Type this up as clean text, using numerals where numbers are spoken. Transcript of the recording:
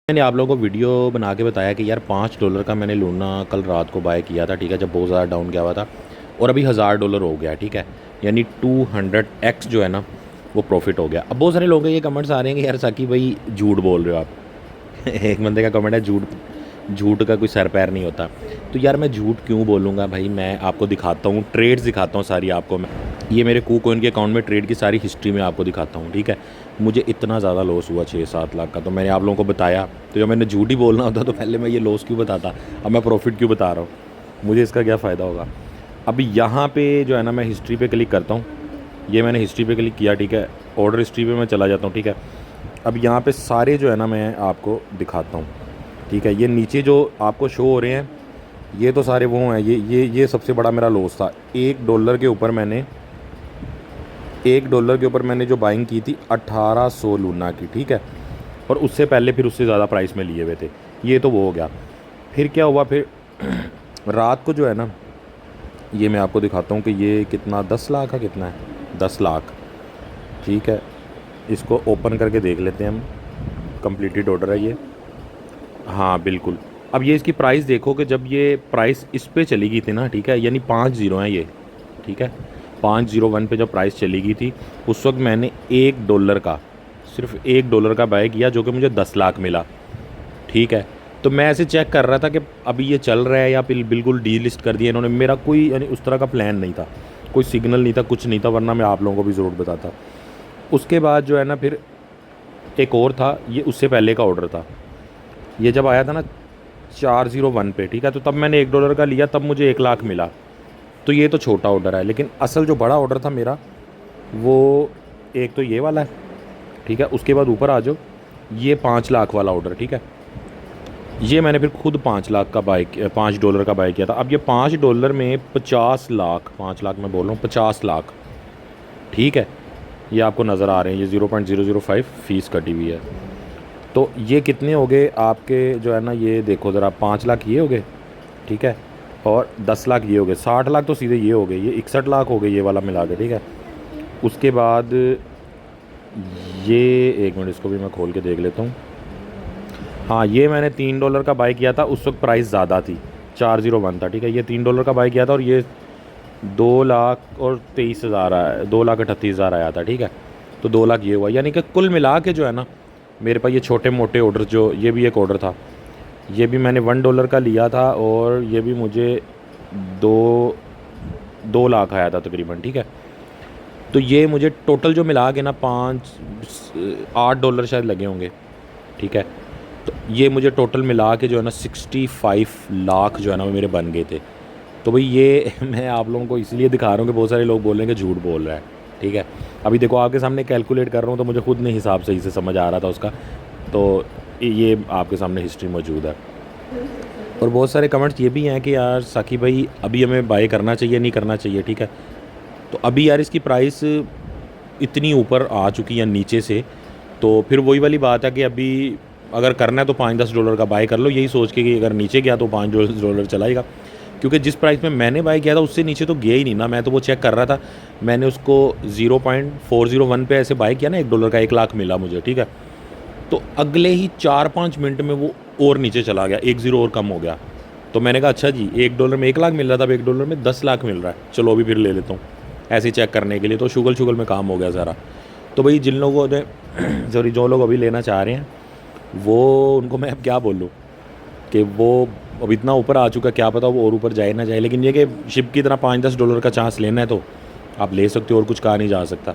मैंने आप लोगों को वीडियो बना के बताया कि यार $5 का मैंने लूना कल रात को बाय किया था, ठीक है, जब बहुत ज़्यादा डाउन गया हुआ था और अभी $1000 हो गया, ठीक है, यानी 200x जो है ना वो प्रॉफिट हो गया। अब बहुत सारे लोगों के ये कमेंट्स आ रहे हैं कि यार साकी भाई झूठ बोल रहे हो आप। एक बंदे का कमेंट है झूठ झूठ का कोई सर पैर नहीं होता। तो यार मैं झूठ क्यों बोलूँगा भाई, मैं आपको दिखाता हूँ, ट्रेड्स दिखाता हूँ सारी आपको मैं। ये मेरे KuCoin के अकाउंट में ट्रेड की सारी हिस्ट्री में आपको दिखाता हूँ, ठीक है। मुझे इतना ज़्यादा लॉस हुआ 6-7 लाख का, तो मैंने आप लोगों को बताया। तो जब मैंने झूठ ही बोलना होता तो पहले मैं ये लॉस क्यों बताता, अब मैं प्रॉफिट क्यों बता रहा हूँ, मुझे इसका क्या फ़ायदा होगा। अब यहाँ पे जो है ना मैं हिस्ट्री पे क्लिक करता हूँ, ये मैंने हिस्ट्री पे क्लिक किया, ठीक है, ऑर्डर हिस्ट्री पे मैं चला जाता हूँ, ठीक है। अब यहाँ पे सारे जो है ना मैं आपको दिखाता हूँ, ठीक है। ये नीचे जो आपको शो हो रहे हैं ये तो सारे वो हैं, ये सबसे बड़ा मेरा लॉस था। $1 के ऊपर मैंने $1 के ऊपर मैंने जो बाइंग की थी 1800 लूना की, ठीक है, और उससे पहले फिर उससे ज़्यादा प्राइस में लिए हुए थे। ये तो वो हो गया। फिर क्या हुआ, फिर रात को जो है ना ये मैं आपको दिखाता हूँ कि ये कितना 10 लाख का कितना है, 10 लाख, ठीक है। इसको ओपन करके देख लेते हैं हम, कंप्लीटेड ऑर्डर है ये, हाँ बिल्कुल। अब ये इसकी प्राइस देखो कि जब ये प्राइस इस पे चली गई थी ना, ठीक है, यानी 5 0 हैं ये, ठीक है, 501 पे जब प्राइस चली गई थी उस वक्त मैंने $1 का, सिर्फ $1 का बाय किया, जो कि मुझे 10 लाख मिला, ठीक है। तो मैं ऐसे चेक कर रहा था कि अभी ये चल रहा है या बिल्कुल डी लिस्ट कर दिया इन्होंने। मेरा कोई यानी उस तरह का प्लान नहीं था, कोई सिग्नल नहीं था, कुछ नहीं था, वरना मैं आप लोगों को भी ज़रूर बताता। उसके बाद जो है ना फिर एक और था, ये उससे पहले का ऑर्डर था, ये जब आया था ना 401 पे, ठीक है, तो तब मैंने $1 का लिया, तब मुझे 1 लाख मिला। तो ये तो छोटा ऑर्डर है, लेकिन असल जो बड़ा ऑर्डर था मेरा वो एक तो ये वाला है, ठीक है। उसके बाद ऊपर आ जाओ, ये 5 लाख वाला ऑर्डर, ठीक है, ये मैंने फिर खुद 5 लाख का बाय किया, $5 का बाय किया था। अब ये $5 में 50 लाख, 5 लाख मैं बोल रहा हूँ, 50 लाख, ठीक है। ये आपको नज़र आ रहे हैं, ये 0.005 फीस कटी हुई है। तो ये कितने हो गए आपके जो है ना, ये देखो ज़रा, 5 लाख ये हो गए, ठीक है, और 10 लाख ये हो गए, 60 लाख तो सीधे ये हो गए, ये 61 लाख हो गए ये वाला मिला के, ठीक है। उसके बाद ये एक मिनट, इसको भी मैं खोल के देख लेता हूँ। हाँ, ये मैंने $3 का बाय किया था, उस वक्त प्राइस ज़्यादा थी, 401 था, ठीक है। ये $3 का बाय किया था और ये 2,23,000 आया, 2,38,000 आया था, ठीक है। तो 2 लाख ये हुआ, यानी कि कुल मिला के जो है ना मेरे पास ये छोटे मोटे ऑर्डर, जो ये भी एक ऑर्डर था, ये भी मैंने $1 का लिया था और ये भी मुझे दो 2 लाख आया था तकरीबन, ठीक है। तो ये मुझे टोटल जो मिला के ना $8 शायद लगे होंगे, ठीक है। तो ये मुझे टोटल मिला के जो है ना 65 लाख जो है ना वो मेरे बन गए थे। तो भाई ये मैं आप लोगों को इसलिए दिखा रहा हूँ कि बहुत सारे लोग बोल रहे हैं कि झूठ बोल रहा है, ठीक है। अभी देखो आपके सामने कैलकुलेट कर रहा हूँ तो मुझे खुद नहीं हिसाब सही से समझ आ रहा था उसका, तो ये आपके सामने हिस्ट्री मौजूद है। और बहुत सारे कमेंट्स ये भी हैं कि यार साकी भाई अभी हमें बाय करना चाहिए नहीं करना चाहिए, ठीक है। तो अभी यार इसकी प्राइस इतनी ऊपर आ चुकी है नीचे से, तो फिर वही वाली बात है कि अभी अगर करना है तो $5-10 का बाय कर लो, यही सोच के कि अगर नीचे गया तो $5 चलाएगा। क्योंकि जिस प्राइस में मैंने बाय किया था उससे नीचे तो गया ही नहीं ना, मैं तो वो चेक कर रहा था, मैंने उसको 0.401 पे ऐसे बाय किया ना, $1 का 1 लाख मिला मुझे, ठीक है। तो अगले ही 4-5 मिनट में वो और नीचे चला गया, 1 ज़ीरो और कम हो गया। तो मैंने कहा अच्छा जी, $1 में 1 लाख मिल रहा था, अब $1 में 10 लाख मिल रहा है, चलो अभी फिर ले लेता हूँ ऐसे ही चेक करने के लिए। तो शुगल में काम हो गया सारा। तो भाई जिन लोगों ने सॉरी जो लोग अभी लेना चाह रहे हैं वो, उनको मैं अब क्या बोलूँ कि वो अब इतना ऊपर आ चुका, क्या पता वो और ऊपर जाए ना जाए, लेकिन ये कि शिप की तरह $5-10 का चांस लेना है तो आप ले सकते हो, और कुछ कहा नहीं जा सकता।